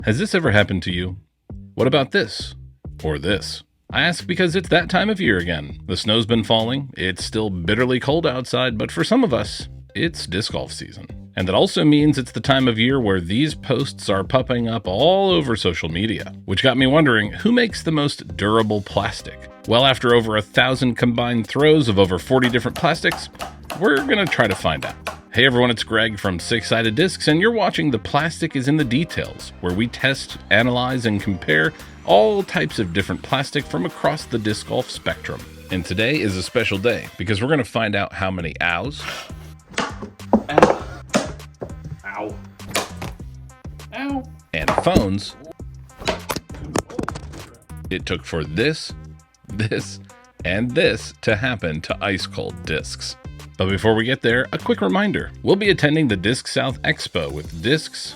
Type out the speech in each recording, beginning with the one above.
Has this ever happened to you? What about this? Or this? I ask because it's that time of year again. The snow's been falling, it's still bitterly cold outside, but for some of us, it's disc golf season. And that also means it's the time of year where these posts are popping up all over social media, which got me wondering, who makes the most durable plastic? Well, after over 1,000 combined throws of over 40 different plastics, we're gonna try to find out. Hey everyone, it's Greg from Six Sided Discs, and you're watching The Plastic is in the Details, where we test, analyze, and compare all types of different plastic from across the disc golf spectrum. And today is a special day, because we're going to find out how many ows, Ow. Ow. and phones it took for this, and this to happen to ice-cold discs. But before we get there, a quick reminder. We'll be attending the Disc South Expo with discs,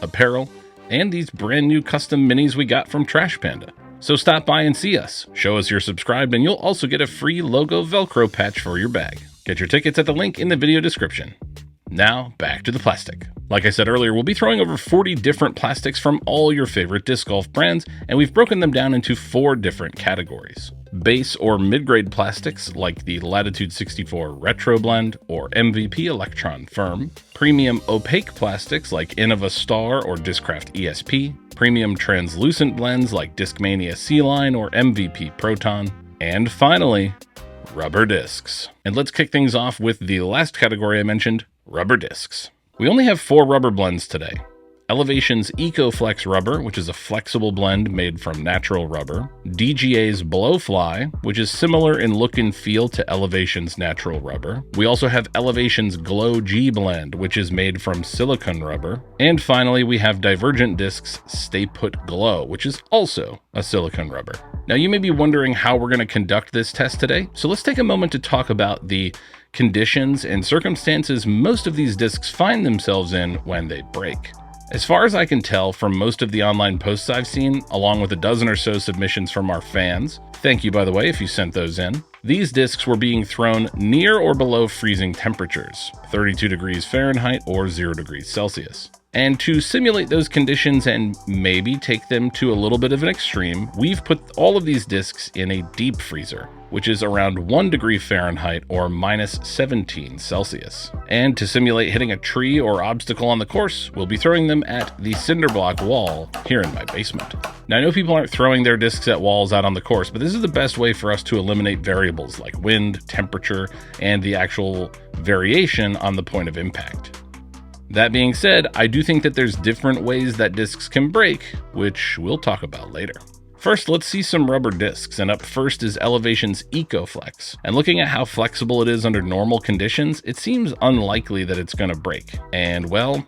apparel, and these brand new custom minis we got from Trash Panda. So stop by and see us, show us you're subscribed, and you'll also get a free logo Velcro patch for your bag. Get your tickets at the link in the video description. Now, back to the plastic. Like I said earlier, we'll be throwing over 40 different plastics from all your favorite disc golf brands, and we've broken them down into 4 different categories. Base or mid-grade plastics like the Latitude 64 Retro Blend or MVP Electron Firm, premium opaque plastics like Innova Star or Discraft ESP, premium translucent blends like Discmania C-Line or MVP Proton, and finally, rubber discs. And let's kick things off with the last category I mentioned, rubber discs. We only have 4 rubber blends today. Elevation's EcoFlex rubber, which is a flexible blend made from natural rubber. DGA's Blowfly, which is similar in look and feel to Elevation's natural rubber. We also have Elevation's Glow G blend, which is made from silicone rubber. And finally, we have Divergent Discs Stay Put Glow, which is also a silicone rubber. Now, you may be wondering how we're going to conduct this test today, so let's take a moment to talk about the conditions and circumstances most of these discs find themselves in when they break. As far as I can tell from most of the online posts I've seen, along with a dozen or so submissions from our fans, thank you by the way if you sent those in, these discs were being thrown near or below freezing temperatures, 32 degrees Fahrenheit or 0 degrees Celsius. And to simulate those conditions and maybe take them to a little bit of an extreme, we've put all of these discs in a deep freezer, which is around 1 degree Fahrenheit or minus 17 Celsius. And to simulate hitting a tree or obstacle on the course, we'll be throwing them at the cinder block wall here in my basement. Now, I know people aren't throwing their discs at walls out on the course, but this is the best way for us to eliminate variables like wind, temperature, and the actual variation on the point of impact. That being said, I do think that there's different ways that discs can break, which we'll talk about later. First, let's see some rubber discs, and up first is Elevation's EcoFlex. And looking at how flexible it is under normal conditions, it seems unlikely that it's going to break. And well,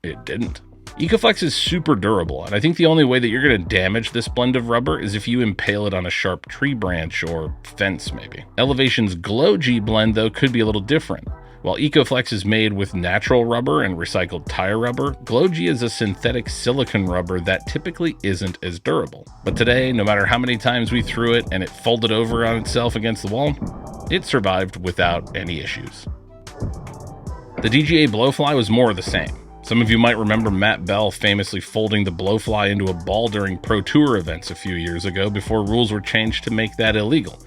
it didn't. EcoFlex is super durable, and I think the only way that you're going to damage this blend of rubber is if you impale it on a sharp tree branch or fence maybe. Elevation's Glow G blend, though, could be a little different. While EcoFlex is made with natural rubber and recycled tire rubber, Glow G is a synthetic silicone rubber that typically isn't as durable. But today, no matter how many times we threw it and it folded over on itself against the wall, it survived without any issues. The DGA Blowfly was more of the same. Some of you might remember Matt Bell famously folding the Blowfly into a ball during Pro Tour events a few years ago before rules were changed to make that illegal.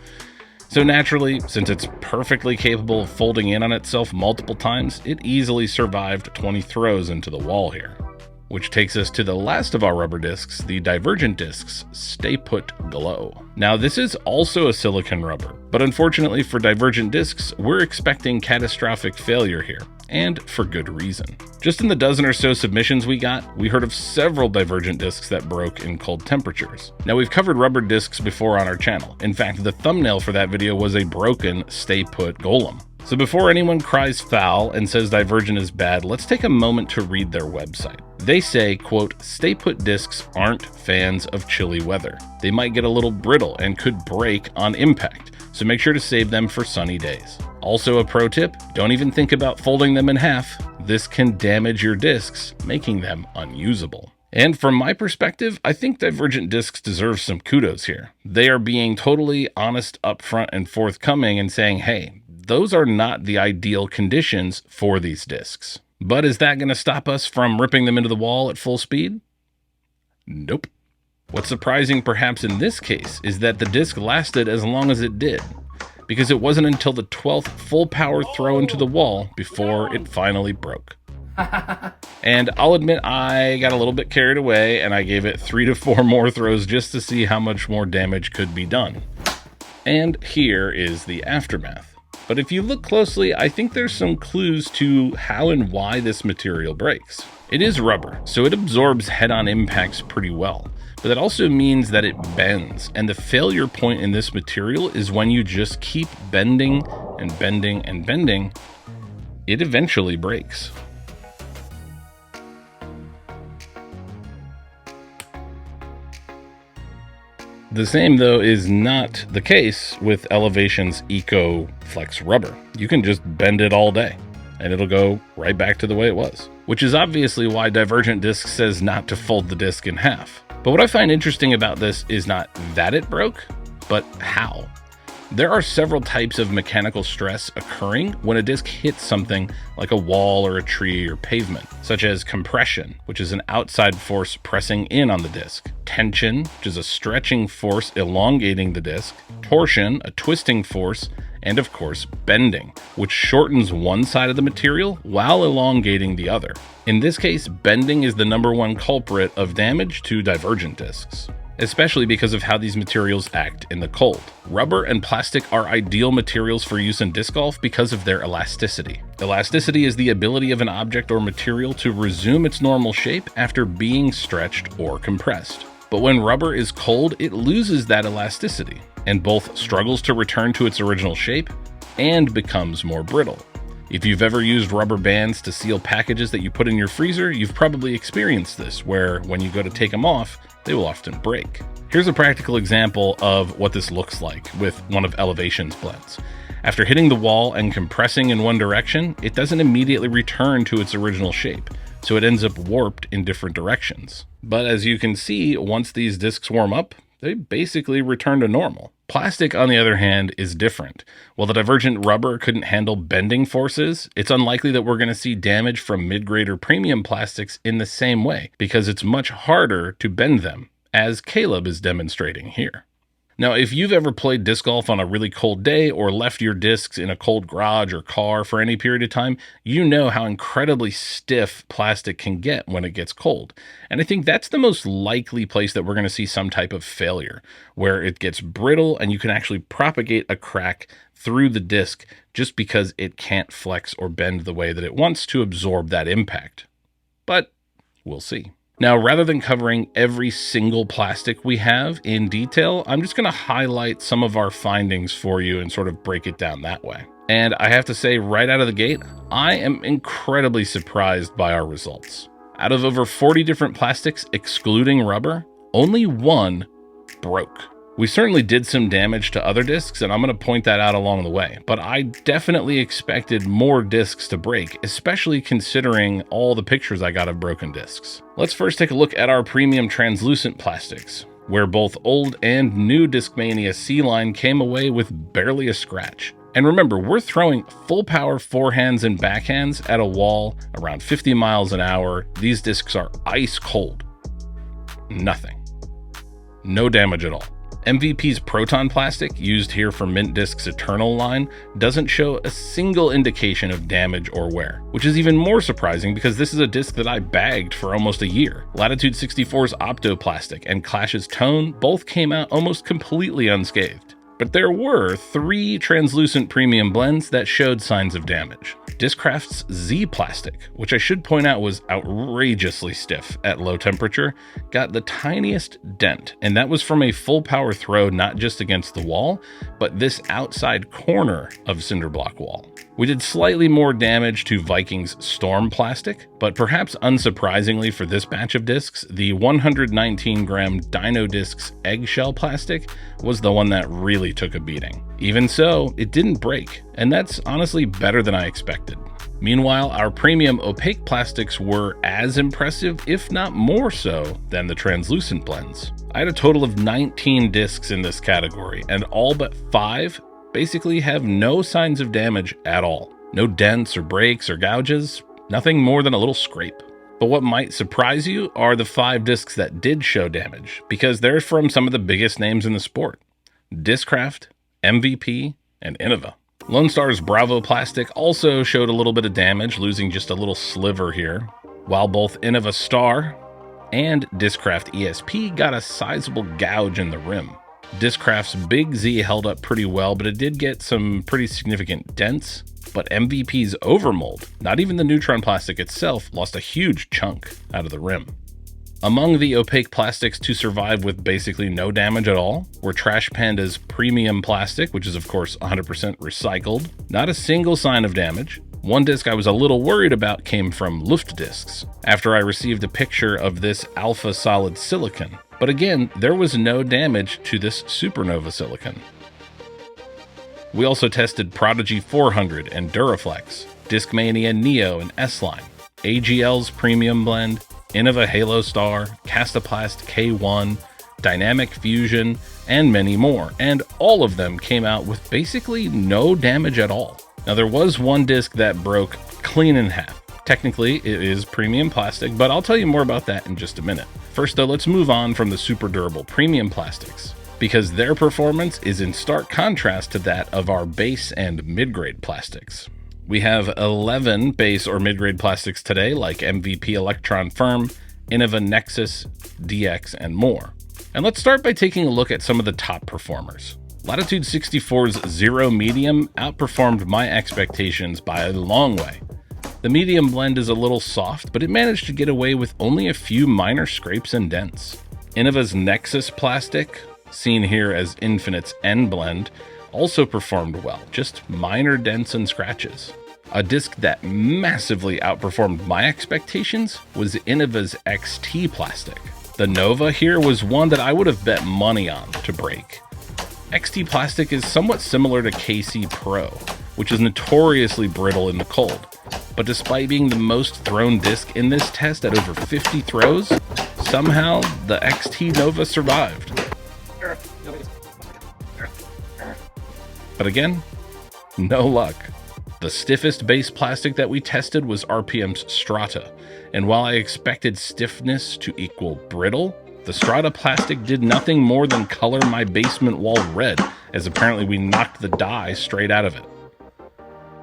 So naturally, since it's perfectly capable of folding in on itself multiple times, it easily survived 20 throws into the wall here. Which takes us to the last of our rubber discs, the Divergent Discs Stay Put Glow. Now this is also a silicone rubber, but unfortunately for Divergent Discs, we're expecting catastrophic failure here, and for good reason. Just in the dozen or so submissions we got, we heard of several Divergent discs that broke in cold temperatures. Now we've covered rubber discs before on our channel. In fact, the thumbnail for that video was a broken Stay Put Golem. So before anyone cries foul and says Divergent is bad, let's take a moment to read their website. They say, quote, "Stay Put discs aren't fans of chilly weather. They might get a little brittle and could break on impact, so make sure to save them for sunny days. Also a pro tip, don't even think about folding them in half. This can damage your discs, making them unusable." And from my perspective, I think Divergent Discs deserve some kudos here. They are being totally honest, upfront, and forthcoming and saying, hey, those are not the ideal conditions for these discs. But is that going to stop us from ripping them into the wall at full speed? Nope. What's surprising perhaps in this case is that the disc lasted as long as it did, because it wasn't until the 12th full power throw into the wall before it finally broke. And I'll admit I got a little bit carried away and I gave it 3 to 4 more throws just to see how much more damage could be done. And here is the aftermath. But if you look closely, I think there's some clues to how and why this material breaks. It is rubber, so it absorbs head-on impacts pretty well. But that also means that it bends, and the failure point in this material is when you just keep bending and bending and bending, it eventually breaks. The same, though, is not the case with Elevation's Eco Flex rubber. You can just bend it all day, and it'll go right back to the way it was. Which is obviously why Divergent Disc says not to fold the disc in half. But what I find interesting about this is not that it broke, but how. There are several types of mechanical stress occurring when a disc hits something like a wall or a tree or pavement, such as compression, which is an outside force pressing in on the disc, tension, which is a stretching force elongating the disc, torsion, a twisting force, and of course bending, which shortens one side of the material while elongating the other. In this case, bending is the #1 culprit of damage to divergent discs, especially because of how these materials act in the cold. Rubber and plastic are ideal materials for use in disc golf because of their elasticity. Elasticity is the ability of an object or material to resume its normal shape after being stretched or compressed. But when rubber is cold, it loses that elasticity and both struggles to return to its original shape and becomes more brittle. If you've ever used rubber bands to seal packages that you put in your freezer, you've probably experienced this, where when you go to take them off, they will often break. Here's a practical example of what this looks like with one of Elevation's blends. After hitting the wall and compressing in one direction, it doesn't immediately return to its original shape, so it ends up warped in different directions. But as you can see, once these discs warm up, they basically return to normal. Plastic, on the other hand, is different. While the divergent rubber couldn't handle bending forces, it's unlikely that we're going to see damage from mid-grade or premium plastics in the same way, because it's much harder to bend them, as Caleb is demonstrating here. Now, if you've ever played disc golf on a really cold day or left your discs in a cold garage or car for any period of time, you know how incredibly stiff plastic can get when it gets cold. And I think that's the most likely place that we're going to see some type of failure, where it gets brittle and you can actually propagate a crack through the disc just because it can't flex or bend the way that it wants to absorb that impact. But we'll see. Now, rather than covering every single plastic we have in detail, I'm just going to highlight some of our findings for you and sort of break it down that way. And I have to say, right out of the gate, I am incredibly surprised by our results. Out of over 40 different plastics, excluding rubber, only one broke. We certainly did some damage to other discs, and I'm going to point that out along the way, but I definitely expected more discs to break, especially considering all the pictures I got of broken discs. Let's first take a look at our premium translucent plastics, where both old and new Discmania C-line came away with barely a scratch. And remember, we're throwing full power forehands and backhands at a wall around 50 miles an hour. These discs are ice cold. Nothing. No damage at all. MVP's Proton plastic, used here for Mint Disc's Eternal line, doesn't show a single indication of damage or wear, which is even more surprising because this is a disc that I bagged for almost a year. Latitude 64's Optoplastic and Clash's Tone both came out almost completely unscathed. But there were 3 translucent premium blends that showed signs of damage. Discraft's Z Plastic, which I should point out was outrageously stiff at low temperature, got the tiniest dent, and that was from a full power throw not just against the wall, but this outside corner of Cinderblock wall. We did slightly more damage to Viking's Storm Plastic, but perhaps unsurprisingly for this batch of discs, the 119-gram Dino Discs Eggshell Plastic was the one that really took a beating. Even so, it didn't break, and that's honestly better than I expected. Meanwhile, our premium opaque plastics were as impressive, if not more so, than the translucent blends. I had a total of 19 discs in this category, and all but 5 basically have no signs of damage at all. No dents or breaks or gouges, nothing more than a little scrape. But what might surprise you are the 5 discs that did show damage, because they're from some of the biggest names in the sport: Discraft, MVP, and Innova. Lone Star's Bravo plastic also showed a little bit of damage, losing just a little sliver here, while both Innova Star and Discraft ESP got a sizable gouge in the rim. Discraft's Big Z held up pretty well, but it did get some pretty significant dents. But MVP's Overmold, not even the Neutron plastic itself, lost a huge chunk out of the rim. Among the opaque plastics to survive with basically no damage at all were Trash Panda's Premium plastic, which is of course 100% recycled. Not a single sign of damage. One disc I was a little worried about came from Luft discs, after I received a picture of this Alpha Solid Silicon. But again, there was no damage to this Supernova Silicon. We also tested Prodigy 400 and Duraflex, Discmania Neo and S-Line, AGL's Premium Blend, Innova Halo Star, Castaplast K1, Dynamic Fusion, and many more, and all of them came out with basically no damage at all. Now there was one disc that broke clean in half. Technically, it is premium plastic, but I'll tell you more about that in just a minute. First though, let's move on from the super durable premium plastics, because their performance is in stark contrast to that of our base and mid-grade plastics. We have 11 base or mid-grade plastics today, like MVP Electron Firm, Innova Nexus, DX, and more. And let's start by taking a look at some of the top performers. Latitude 64's Zero Medium outperformed my expectations by a long way. The medium blend is a little soft, but it managed to get away with only a few minor scrapes and dents. Innova's Nexus plastic, seen here as Infinite's N blend, also performed well, just minor dents and scratches. A disc that massively outperformed my expectations was Innova's XT plastic. The Nova here was one that I would have bet money on to break. XT plastic is somewhat similar to KC Pro, which is notoriously brittle in the cold. But despite being the most thrown disc in this test at over 50 throws, somehow the XT Nova survived. But again, no luck. The stiffest base plastic that we tested was RPM's Strata, and while I expected stiffness to equal brittle, the Strata plastic did nothing more than color my basement wall red, as apparently we knocked the dye straight out of it.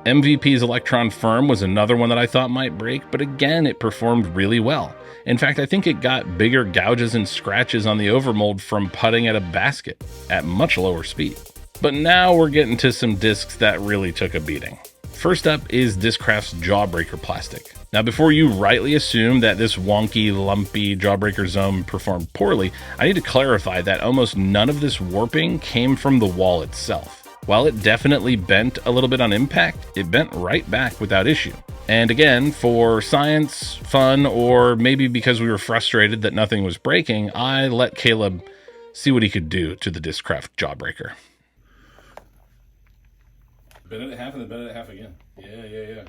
MVP's Electron Firm was another one that I thought might break, but again, it performed really well. In fact, I think it got bigger gouges and scratches on the overmold from putting at a basket at much lower speed. But now we're getting to some discs that really took a beating. First up is Discraft's Jawbreaker plastic. Now, before you rightly assume that this wonky, lumpy Jawbreaker Zone performed poorly, I need to clarify that almost none of this warping came from the wall itself. While it definitely bent a little bit on impact, it bent right back without issue. And again, for science, fun, or maybe because we were frustrated that nothing was breaking, I let Caleb see what he could do to the Discraft Jawbreaker. Bend it at half and then bend it at half again. Yeah.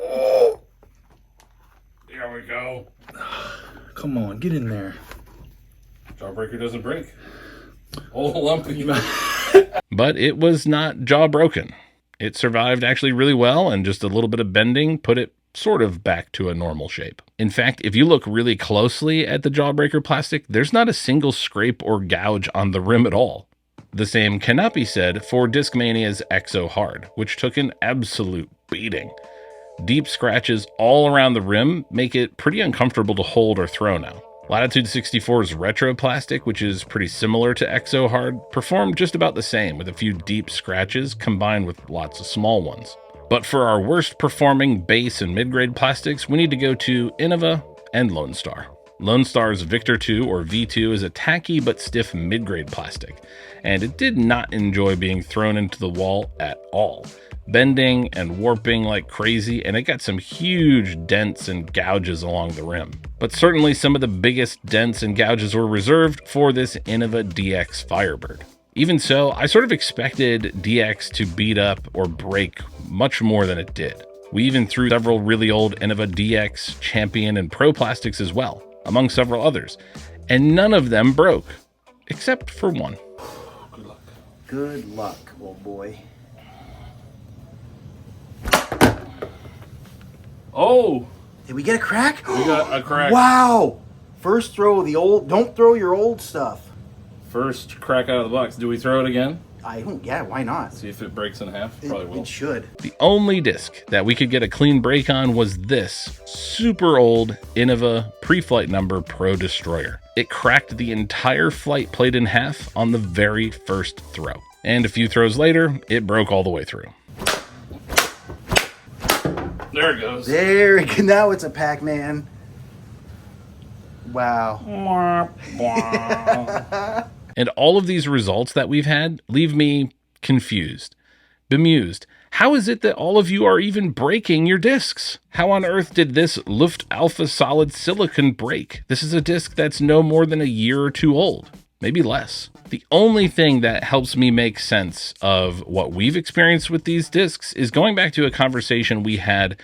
Oh, There we go. come on, get in there. Jawbreaker doesn't break. Oh, lumpy. But it was not jaw broken. It survived actually really well, and just a little bit of bending put it sort of back to a normal shape. In fact, if you look really closely at the Jawbreaker plastic, there's not a single scrape or gouge on the rim at all. The same cannot be said for Discmania's Exo Hard, which took an absolute beating. Deep scratches all around the rim make it pretty uncomfortable to hold or throw now. Latitude 64's Retro plastic, which is pretty similar to Exo Hard, performed just about the same, with a few deep scratches combined with lots of small ones. But for our worst performing base and mid-grade plastics, we need to go to Innova and Lone Star. Lone Star's Victor 2 or V2 is a tacky but stiff mid-grade plastic, and it did not enjoy being thrown into the wall at all, bending and warping like crazy, and it got some huge dents and gouges along the rim. But certainly some of the biggest dents and gouges were reserved for this Innova DX Firebird. Even so, I sort of expected DX to beat up or break much more than it did. We even threw several really old Innova DX, Champion, and Pro plastics as well, among several others, and none of them broke, except for one. Good luck. Good luck, old boy. Oh, Did we get a crack? We got a crack. Wow! First throw of the old. Don't throw your old stuff. First crack out of the box. Do we throw it again? I don't. Yeah, why not? See if it breaks in half. Probably will. It should. The only disc that we could get a clean break on was this super old Innova pre-flight number Pro Destroyer. It cracked the entire flight plate in half on the very first throw. And a few throws later, it broke all the way through. There it goes. There. Now it's a Pac-Man. Wow. And all of these results that we've had leave me confused, bemused. How is it that all of you are even breaking your discs? How on earth did this Luftwaffe solid silicon break? This is a disc that's no more than a year or two old, maybe less. The only thing that helps me make sense of what we've experienced with these discs is going back to a conversation we had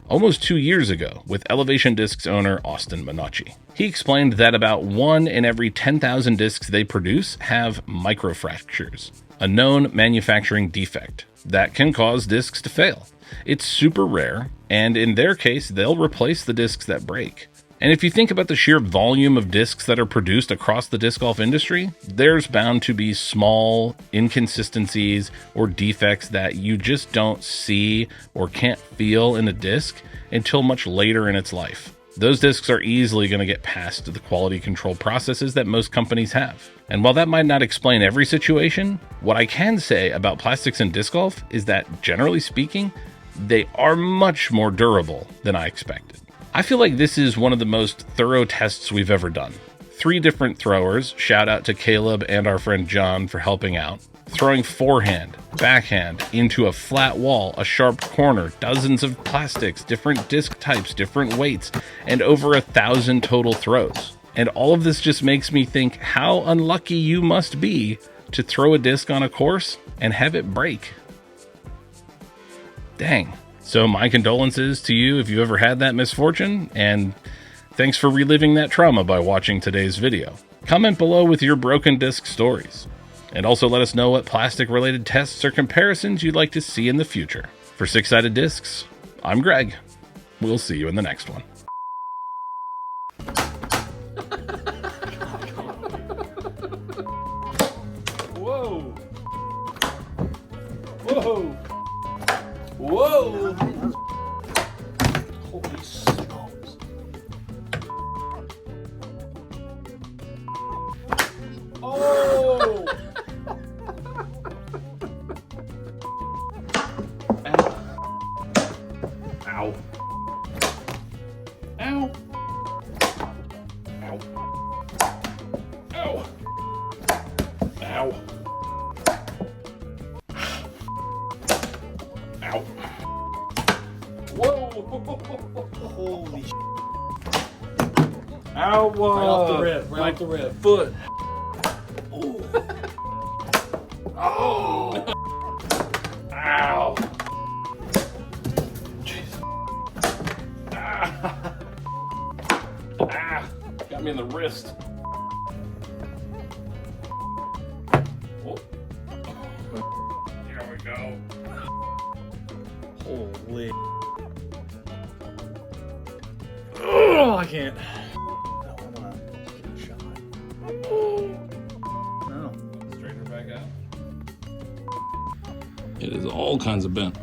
almost 2 years ago with Elevation Discs owner Austin Minacci. He explained that about 1 in every 10,000 discs they produce have microfractures, a known manufacturing defect that can cause discs to fail. It's super rare, and in their case, they'll replace the discs that break. And if you think about the sheer volume of discs that are produced across the disc golf industry, there's bound to be small inconsistencies or defects that you just don't see or can't feel in a disc until much later in its life. Those discs are easily going to get past the quality control processes that most companies have. And while that might not explain every situation, what I can say about plastics in disc golf is that, generally speaking, they are much more durable than I expected. I feel like this is one of the most thorough tests we've ever done. 3 different throwers, shout out to Caleb and our friend John for helping out, throwing forehand, backhand, into a flat wall, a sharp corner, dozens of plastics, different disc types, different weights, and over 1,000 total throws. And all of this just makes me think how unlucky you must be to throw a disc on a course and have it break. Dang. So my condolences to you if you ever had that misfortune, and thanks for reliving that trauma by watching today's video. Comment below with your broken disc stories, and also let us know what plastic-related tests or comparisons you'd like to see in the future. For Six-Sided Discs, I'm Greg. We'll see you in the next one. Whoa! Whoa! Whoa! Holy smokes. Oh! Ow. Ow. Ow. Ow. Ow. Ow. Whoa! Holy sh**. Ow! Right off the rib. Right My off the rib. foot. Oh. Oh! Ow! Jeez. Ah! Ah! Got me in the wrist. Oh. Here we go. Holy. Oh, I can't. No, I'm gonna get a shot. No. Straighten her back out. It is all kinds of bent.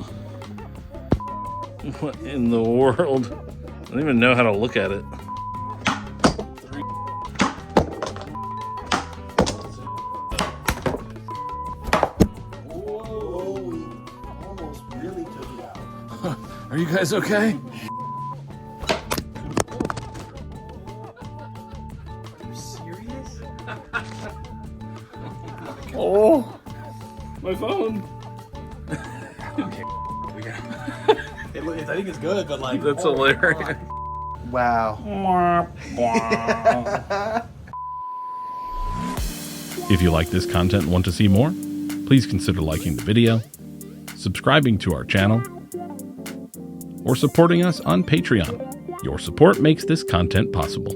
What in the world? I don't even know how to look at it. Whoa. He almost really took it out. Are you guys okay? Are you serious? Oh, my phone. Okay. We got. I think it's good, but like. That's hilarious. Wow. If you like this content and want to see more, please consider liking the video, subscribing to our channel, or supporting us on Patreon. Your support makes this content possible.